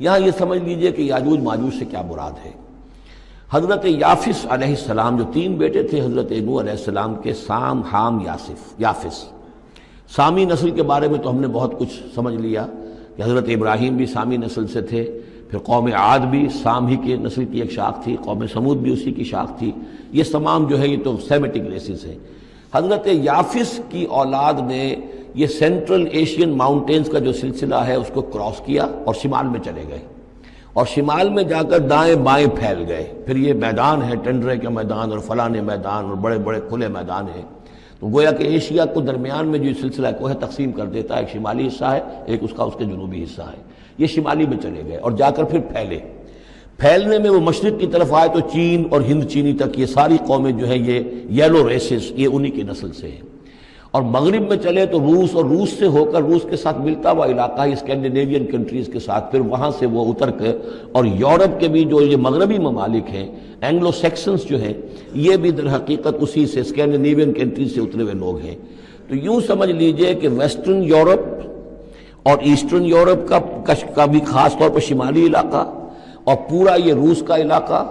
یہاں یہ سمجھ لیجئے کہ یاجوج ماجوج سے کیا مراد ہے۔ حضرت یافس علیہ السلام جو 3 بیٹے تھے حضرت نوح علیہ السلام کے، سام، حام، یافس۔ سامی نسل کے بارے میں تو ہم نے بہت کچھ سمجھ لیا کہ حضرت ابراہیم بھی سامی نسل سے تھے، پھر قوم عاد بھی سام ہی کے نسل کی ایک شاخ تھی، قوم سمود بھی اسی کی شاخ تھی، یہ تمام جو ہے یہ تو سیمیٹک ریسز ہیں۔ حضرت یافس کی اولاد نے یہ سینٹرل ایشین ماؤنٹینز کا جو سلسلہ ہے اس کو کراس کیا اور شمال میں چلے گئے، اور شمال میں جا کر دائیں بائیں پھیل گئے۔ پھر یہ میدان ہے، ٹنڈرے کے میدان اور فلانے میدان اور بڑے بڑے کھلے میدان ہیں، تو گویا کہ ایشیا کو درمیان میں جو سلسلہ کو ہے تقسیم کر دیتا ہے، ایک شمالی حصہ ہے، ایک اس کے جنوبی حصہ ہے۔ یہ شمالی میں چلے گئے اور جا کر پھر پھیلنے میں وہ مشرق کی طرف آئے تو چین اور ہند چینی تک یہ ساری قومیں جو ہے یہ یلو ریسز، یہ انہی کی نسل سے ہیں۔ اور مغرب میں چلے تو روس، اور روس سے ہو کر روس کے ساتھ ملتا ہوا علاقہ ہے اسکینڈینیوین کنٹریز کے ساتھ، پھر وہاں سے وہ اتر کے، اور یورپ کے بھی جو یہ مغربی ممالک ہیں، اینگلو سیکسنز جو ہیں، یہ بھی در حقیقت اسی سے اسکینڈینیوین کنٹریز سے اترے ہوئے لوگ ہیں۔ تو یوں سمجھ لیجئے کہ ویسٹرن یورپ اور ایسٹرن یورپ کا بھی خاص طور پر شمالی علاقہ، اور پورا یہ روس کا علاقہ،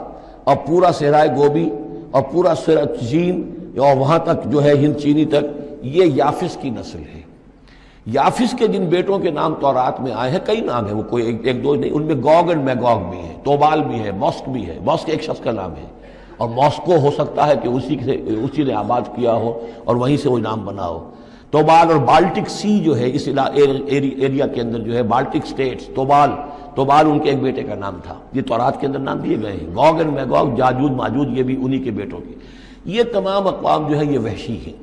اور پورا صحرائے گوبی، اور پورا چین، اور وہاں تک جو ہے ہند چینی تک، یہ یافس کی نسل ہے۔ یافس کے جن بیٹوں کے نام تورات میں آئے ہیں، کئی نام ہیں، وہ کوئی ایک دو نہیں، ان میں گوگ اینڈ میگوگ بھی ہے، توبال بھی ہے، موسک بھی ہے۔ موسک ایک شخص کا نام ہے، اور موسکو ہو سکتا ہے کہ اسی نے آباد کیا ہو اور وہیں سے وہ نام بنا ہو۔ توبال اور بالٹک سی جو ہے اس ایریا کے اندر جو ہے بالٹک سٹیٹس، توبال ان کے ایک بیٹے کا نام تھا، یہ تورات کے اندر نام دیے گئے ہیں۔ گوگ اینڈ میگوگ، جاجوج ماجوج، یہ بھی انہی کے بیٹوں کی۔ یہ تمام اقوام جو ہے یہ وحشی ہیں،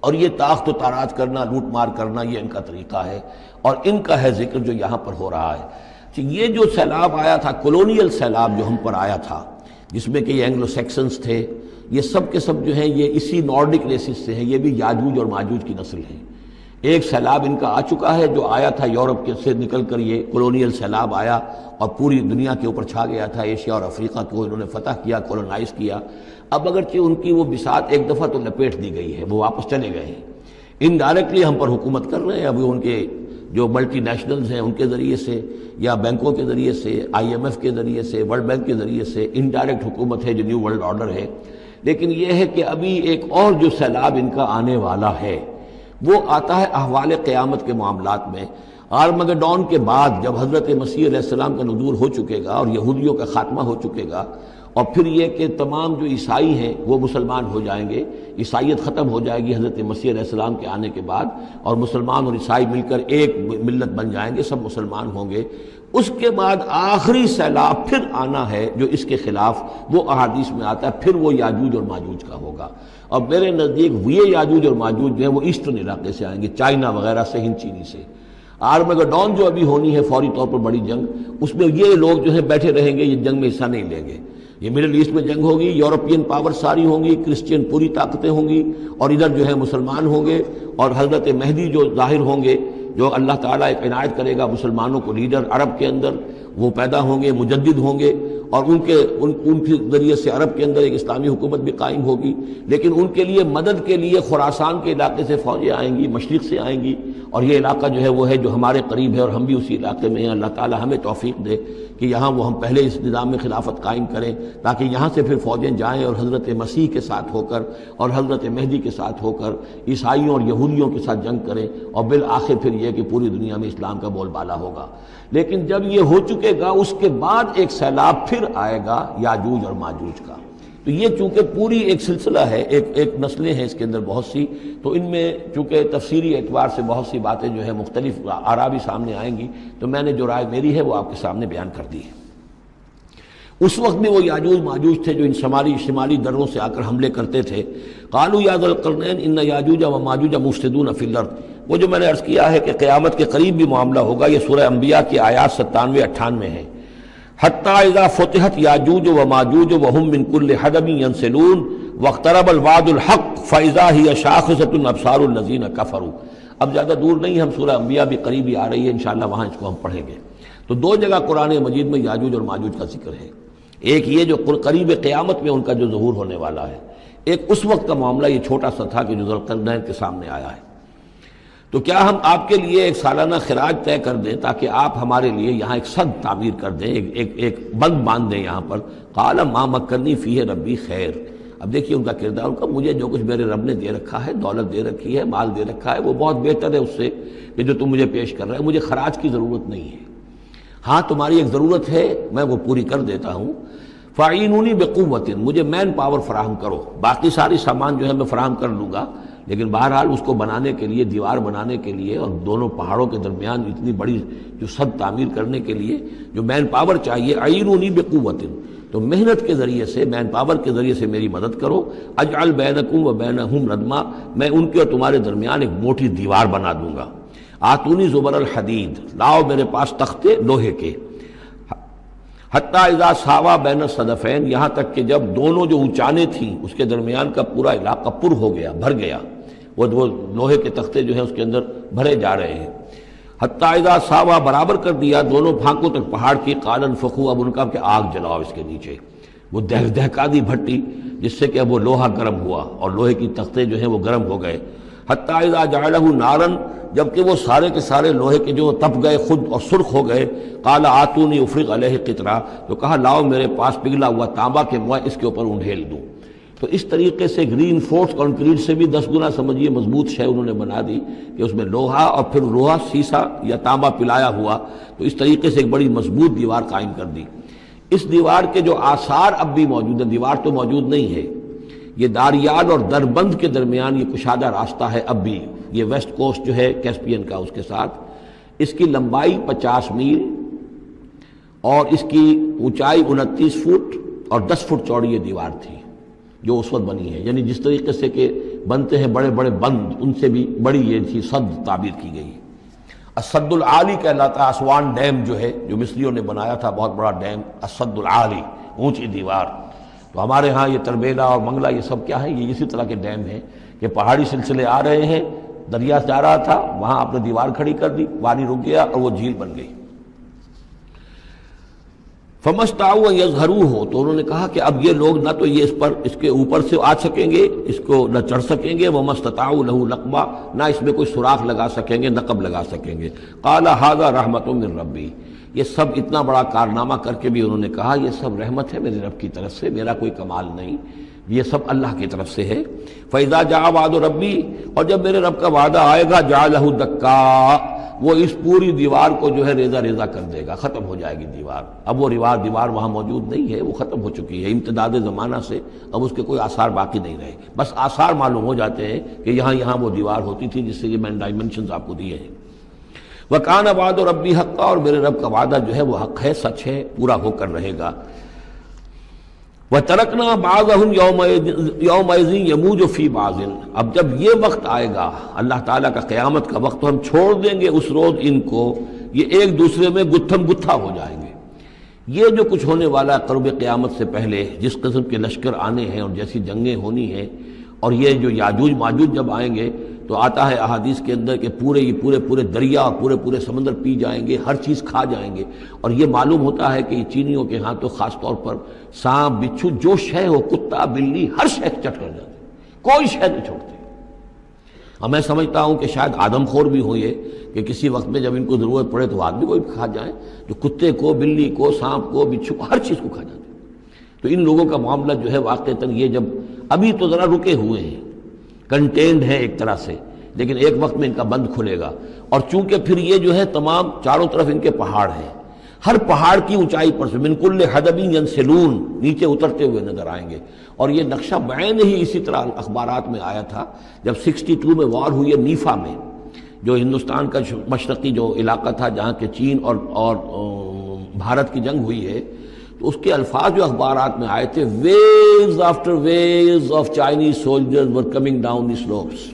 اور یہ تاخت و تاراج کرنا، لوٹ مار کرنا، یہ ان کا طریقہ ہے، اور ان کا ہے ذکر جو یہاں پر ہو رہا ہے۔ یہ جو سیلاب آیا تھا، کولونیل سیلاب جو ہم پر آیا تھا، جس میں کہ یہ اینگلو سیکسنز تھے، یہ سب کے سب جو ہیں یہ اسی نارڈک ریسز سے ہیں، یہ بھی یاجوج اور ماجوج کی نسل ہیں۔ ایک سیلاب ان کا آ چکا ہے جو آیا تھا یورپ کے سے نکل کر، یہ کولونیل سیلاب آیا اور پوری دنیا کے اوپر چھا گیا تھا، ایشیا اور افریقہ کو انہوں نے فتح کیا، کولونائز کیا۔ اب اگرچہ ان کی وہ بساط ایک دفعہ تو لپیٹ دی گئی ہے، وہ واپس چلے گئے ہیں، انڈائریکٹلی ہم پر حکومت کر رہے ہیں۔ ابھی ان کے جو ملٹی نیشنلز ہیں ان کے ذریعے سے، یا بینکوں کے ذریعے سے، IMF کے ذریعے سے، ورلڈ بینک کے ذریعے سے انڈائریکٹ حکومت ہے جو نیو ورلڈ آرڈر ہے۔ لیکن یہ ہے کہ ابھی ایک اور جو سیلاب ان کا آنے والا ہے وہ آتا ہے احوال قیامت کے معاملات میں۔ آرمگڈون کے بعد جب حضرت مسیح علیہ السلام کا نزول ہو چکے گا اور یہودیوں کا خاتمہ ہو چکے گا، اور پھر یہ کہ تمام جو عیسائی ہیں وہ مسلمان ہو جائیں گے، عیسائیت ختم ہو جائے گی حضرت مسیح علیہ السلام کے آنے کے بعد، اور مسلمان اور عیسائی مل کر ایک ملت بن جائیں گے، سب مسلمان ہوں گے۔ اس کے بعد آخری سیلاب پھر آنا ہے جو اس کے خلاف، وہ احادیث میں آتا ہے، پھر وہ یاجوج اور ماجوج کا ہوگا۔ اور میرے نزدیک یہ یاجوج اور ماجوج جو ہیں وہ ایسٹرن علاقے سے آئیں گے، چائنا وغیرہ سے، ہند چینی سے۔ آرمگڈون جو ابھی ہونی ہے فوری طور پر بڑی جنگ، اس میں یہ لوگ جو ہیں بیٹھے رہیں گے، یہ جنگ میں حصہ نہیں لیں گے۔ یہ مڈل ایسٹ میں جنگ ہوگی، یورپین پاور ساری ہوں گی، کرسچین پوری طاقتیں ہوں گی، اور ادھر جو ہے مسلمان ہوں گے، اور حضرت مہدی جو ظاہر ہوں گے، جو اللہ تعالیٰ ایک عنایت کرے گا مسلمانوں کو لیڈر عرب کے اندر، وہ پیدا ہوں گے، مجدد ہوں گے، اور ان کے ذریعے سے عرب کے اندر ایک اسلامی حکومت بھی قائم ہوگی۔ لیکن ان کے لیے مدد کے لیے خراسان کے علاقے سے فوجیں آئیں گی، مشرق سے آئیں گی، اور یہ علاقہ جو ہے وہ ہے جو ہمارے قریب ہے، اور ہم بھی اسی علاقے میں ہیں۔ اللہ تعالیٰ ہمیں توفیق دے کہ یہاں وہ ہم پہلے اس نظام میں خلافت قائم کریں، تاکہ یہاں سے پھر فوجیں جائیں اور حضرت مسیح کے ساتھ ہو کر اور حضرت مہدی کے ساتھ ہو کر عیسائیوں اور یہودیوں کے ساتھ جنگ کریں، اور بالآخر پھر یہ کہ پوری دنیا میں اسلام کا بول بالا ہوگا۔ لیکن جب یہ ہو چکے گا، اس کے بعد ایک سیلاب پھر آئے گا یاجوج اور ماجوج کا۔ تو یہ چونکہ پوری ایک سلسلہ ہے، ایک نسلیں ہیں اس کے اندر بہت سی، تو ان میں چونکہ تفسیری اعتبار سے بہت سی باتیں جو ہے مختلف آراء بھی سامنے آئیں گی، تو میں نے جو رائے میری ہے وہ آپ کے سامنے بیان کر دی ہے۔ اس وقت بھی وہ یاجوج ماجوج تھے جو ان شمالی دروں سے آ کر حملے کرتے تھے۔ قالوا یا ذا القرنین ان یاجوج و ماجوج مفسدون فی الارض، وہ جو میں نے عرض کیا ہے کہ قیامت کے قریب بھی معاملہ ہوگا، یہ سورہ انبیاء کی آیات 97-98 ہیں۔ حتی اذا فتحت یاجوج و ماجوج وهم من کل حدب ینسلون واقترب الوعد الحق فاذا هی شاخصۃ ابصار الذین کفروا۔ اب زیادہ دور نہیں، ہم سورہ انبیاء بھی قریب ہی آ رہی ہے، انشاءاللہ وہاں اس کو ہم پڑھیں گے۔ تو دو جگہ قرآن مجید میں یاجوج اور ماجوج کا ذکر ہے، ایک یہ جو قریب قیامت میں ان کا جو ظہور ہونے والا ہے، ایک اس وقت کا معاملہ یہ چھوٹا سا تھا کہ جو ذوالقرنین کے سامنے آیا ہے۔ تو کیا ہم آپ کے لیے ایک سالانہ خراج طے کر دیں تاکہ آپ ہمارے لیے یہاں ایک سد تعمیر کر دیں، ایک بند باندھ دیں یہاں پر؟ قال ما مکنی فیہ ربی خیر۔ اب دیکھیے ان کا کردار، ان کا مجھے جو کچھ میرے رب نے دے رکھا ہے، دولت دے رکھی ہے، مال دے رکھا ہے، وہ بہت بہتر ہے اس سے کہ جو تم مجھے پیش کر رہے ہیں۔ مجھے خراج کی ضرورت نہیں ہے، ہاں تمہاری ایک ضرورت ہے میں وہ پوری کر دیتا ہوں۔ فاعینونی بقوت، مجھے مین پاور فراہم کرو، باقی ساری سامان جو ہے میں فراہم کر لوں گا، لیکن بہرحال اس کو بنانے کے لیے، دیوار بنانے کے لیے اور دونوں پہاڑوں کے درمیان اتنی بڑی جو سد تعمیر کرنے کے لیے جو مین پاور چاہیے، اعینونی بقوت، تو محنت کے ذریعے سے، مین پاور کے ذریعے سے میری مدد کرو۔ اجعل بینکم و بینہم ردما، میں ان کے اور تمہارے درمیان ایک موٹی دیوار بنا دوں گا۔ آتونی زبر الحدید، لاؤ میرے پاس تختے لوہے کے۔ حتیٰ اذا ساوا بین الصدفین، یہاں تک کہ جب دونوں جو اونچانے تھیں اس کے درمیان کا پورا علاقہ پر ہو گیا، بھر گیا، وہ لوہے کے تختے جو ہیں اس کے اندر بھرے جا رہے ہیں۔ حتیٰ اذا ساوا، برابر کر دیا دونوں پھانکوں تک پہاڑ کی، قال انفخوا، اب ان کا کہ آگ جلاؤ اس کے نیچے، وہ دہکا دی بھٹی جس سے کہ اب وہ لوہا گرم ہوا اور لوہے کی تختے جو ہیں وہ گرم ہو گئے۔ حتیٰ اذا جعلہ نارا، جبکہ وہ سارے کے سارے لوہے کے جو تپ گئے خود اور سرخ ہو گئے۔ قال آتونی افرغ علیہ قطرہ، تو کہا لاؤ میرے پاس پگھلا ہوا تانبا کہ میں اس کے اوپر انڈھیل دوں۔ تو اس طریقے سے گرین فورس کانکریٹ سے بھی 10 گنا سمجھیے مضبوط شے انہوں نے بنا دی کہ اس میں لوہا اور پھر لوہا سیسا یا تانبا پلایا ہوا، تو اس طریقے سے ایک بڑی مضبوط دیوار قائم کر دی۔ اس دیوار کے جو آثار اب بھی موجود ہیں، دیوار تو موجود نہیں ہے، یہ داریال اور دربند کے درمیان یہ کشادہ راستہ ہے اب بھی، یہ ویسٹ کوسٹ جو ہے کیسپین کا، اس کے ساتھ اس کی لمبائی 50 میل اور اس کی اونچائی 29 فٹ اور 10 فٹ چوڑی یہ دیوار تھی جو اس وقت بنی ہے۔ یعنی جس طریقے سے کہ بنتے ہیں بڑے بڑے بند، ان سے بھی بڑی یہ تھی سد تعبیر کی گئی۔ السد العالی کہلاتا ہے اسوان ڈیم جو ہے، جو مصریوں نے بنایا تھا، بہت بڑا ڈیم، السد العالی، اونچی دیوار۔ تو ہمارے ہاں یہ تربیلا اور منگلا یہ سب کیا ہے، یہ اسی طرح کے ڈیم ہیں کہ پہاڑی سلسلے آ رہے ہیں، دریا جا رہا تھا، وہاں آپ نے دیوار کھڑی کر دی، پانی رک گیا اور وہ جھیل بن گئی۔ فَمَسْتَطَاعُوا أَن يَظْهَرُوهُ، تو انہوں نے کہا کہ اب یہ لوگ نہ تو یہ اس کے اوپر سے آ سکیں گے، اس کو نہ چڑھ سکیں گے، وَمَا اسْتَطَاعُوا لَهُ نَقْبًا، نہ اس میں کوئی سوراخ لگا سکیں گے، نقب لگا سکیں گے۔ قَالَ هَذَا رَحْمَةٌ مِّن رَّبِّي، یہ سب اتنا بڑا کارنامہ کر کے بھی انہوں نے کہا یہ سب رحمت ہے میرے رب کی طرف سے، میرا کوئی کمال نہیں، یہ سب اللہ کی طرف سے ہے۔ فَإِذَا جَاءَ وَعْدُ رَبِّي، اور جب میرے رب کا وعدہ آئے گا، جَعَلَهُ دَكَّا، وہ اس پوری دیوار کو جو ہے ریزہ ریزہ کر دے گا، ختم ہو جائے گی دیوار۔ اب وہ دیوار وہاں موجود نہیں ہے، وہ ختم ہو چکی ہے امتداد زمانہ سے، اب اس کے کوئی آثار باقی نہیں رہے، بس آثار معلوم ہو جاتے ہیں کہ یہاں وہ دیوار ہوتی تھی جس سے یہ میں ڈائمنشنز آپ کو دیے ہیں۔ وَكَانَ وَعْدُ رَبِّي حَقًّا، اور میرے رب کا وعدہ جو ہے وہ حق ہے، سچ ہے، پورا ہو کر رہے گا۔ وَتَرَكْنَا بَعْضَهُمْ يَوْمَئِذٍ يَمُوجُ فِي بَعْضٍ، اب جب یہ وقت آئے گا اللہ تعالیٰ کا قیامت کا وقت، تو ہم چھوڑ دیں گے اس روز ان کو، یہ ایک دوسرے میں گتھم گتھا ہو جائیں گے۔ یہ جو کچھ ہونے والا ہے قرب قیامت سے پہلے، جس قسم کے لشکر آنے ہیں اور جیسی جنگیں ہونی ہیں، اور یہ جو یاجوج ماجوج جب آئیں گے تو آتا ہے احادیث کے اندر کہ پورے دریا اور پورے سمندر پی جائیں گے، ہر چیز کھا جائیں گے، اور یہ معلوم ہوتا ہے کہ یہ چینیوں کے ہاں تو خاص طور پر سانپ بچھو جو شے ہو، کتا بلی، ہر شے چٹ کر جاتے، کوئی شے نہیں چھوڑتے۔ اور میں سمجھتا ہوں کہ شاید آدم خور بھی ہو یہ کہ کسی وقت میں جب ان کو ضرورت پڑے تو آدمی کو بھی کھا جائیں، جو کتے کو، بلی کو، سانپ کو، بچھو کو، ہر چیز کو کھا جاتے۔ تو ان لوگوں کا معاملہ جو ہے واقعتاً یہ جب ابھی تو ذرا رکے ہوئے ہیں، کنٹینڈ ہے ایک طرح سے، لیکن ایک وقت میں ان کا بند کھلے گا۔ اور چونکہ پھر یہ جو ہے تمام چاروں طرف ان کے پہاڑ ہیں، ہر پہاڑ کی اونچائی پر سے من کل حدب ینسلون، نیچے اترتے ہوئے نظر آئیں گے۔ اور یہ نقشہ بعین ہی اسی طرح اخبارات میں آیا تھا جب 62 میں وار ہوئی ہے نیفا میں، جو ہندوستان کا مشرقی جو علاقہ تھا جہاں کے چین اور بھارت کی جنگ ہوئی ہے، تو اس کے الفاظ جو اخبارات میں آئے تھے، waves after waves of Chinese soldiers were coming down the slopes,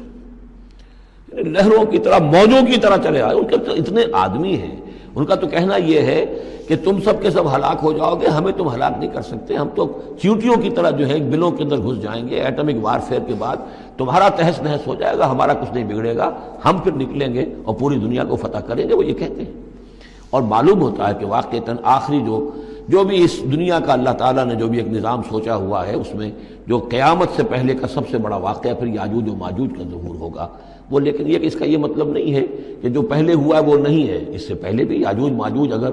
لہروں کی طرح، موجوں کی طرح چلے آئے۔ ان کے اتنے آدمی ہیں، ان کا تو کہنا یہ ہے کہ تم سب کے سب ہلاک ہو جاؤ گے، ہمیں تم ہلاک نہیں کر سکتے، ہم تو چیونٹیوں کی طرح جو ہے بلوں کے اندر گھس جائیں گے، ایٹمک وارفیئر کے بعد تمہارا تہس نہس ہو جائے گا، ہمارا کچھ نہیں بگڑے گا، ہم پھر نکلیں گے اور پوری دنیا کو فتح کریں گے، وہ یہ کہتے ہیں۔ اور معلوم ہوتا ہے کہ واقعتاً آخری جو جو بھی اس دنیا کا اللہ تعالیٰ نے جو بھی ایک نظام سوچا ہوا ہے، اس میں جو قیامت سے پہلے کا سب سے بڑا واقعہ پھر یاجوج و ماجوج کا ظہور ہوگا وہ، لیکن یہ کہ اس کا یہ مطلب نہیں ہے کہ جو پہلے ہوا ہے وہ نہیں ہے، اس سے پہلے بھی یاجوج ماجوج اگر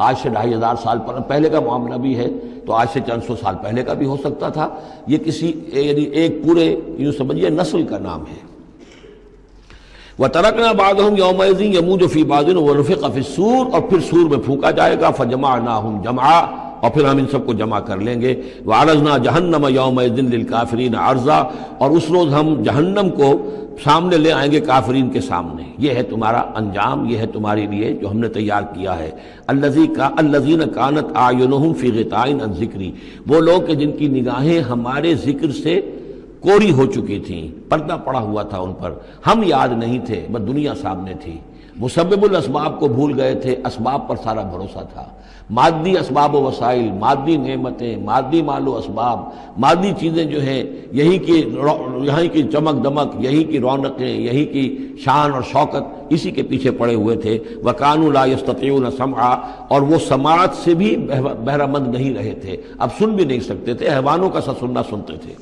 آج سے 2500 سال پہلے کا معاملہ بھی ہے تو آج سے چند سو سال پہلے کا بھی ہو سکتا تھا۔ یہ کسی یعنی ایک پورے یوں سمجھیے نسل کا نام ہے۔ وَتَرَكْنَا بَعْضَهُمْ يَوْمَئِذٍ يَمُوجُ فِي بَعْضٍ وَنُفِخَ فِي الصُّورِ، اور پھر سور میں پھونکا جائے گا، فَجَمَعْنَاهُمْ جَمْعًا، اور پھر ہم ان سب کو جمع کر لیں گے۔ وَعَرَضْنَا جَهَنَّمَ يَوْمَئِذٍ لِلْكَافِرِينَ عَرْضًا، اور اس روز ہم جہنم کو سامنے لے آئیں گے کافرین کے سامنے۔ یہ ہے تمہارا انجام، یہ ہے تمہارے لیے جو ہم نے تیار کیا ہے۔ الذین کانت اعینہم فی غطاء عن ذکری، وہ لوگ کہ جن کی نگاہیں ہمارے ذکر سے کوری ہو چکی تھیں، پردہ پڑا ہوا تھا ان پر، ہم یاد نہیں تھے، بس دنیا سامنے تھی، مسبب الاسباب کو بھول گئے تھے، اسباب پر سارا بھروسہ تھا، مادی اسباب و وسائل، مادی نعمتیں، مادی مال و اسباب، مادی چیزیں جو ہیں، یہی کی چمک دمک، یہی کی رونقیں، یہی کی شان اور شوکت، اسی کے پیچھے پڑے ہوئے تھے۔ وَكَانُوا لَا يَسْتَطِيعُونَ سَمْعًا، اور وہ سماعت سے بھی بہرہ مند نہیں رہے تھے، اب سن بھی نہیں سکتے تھے، حیوانوں کا سا سننا سنتے تھے۔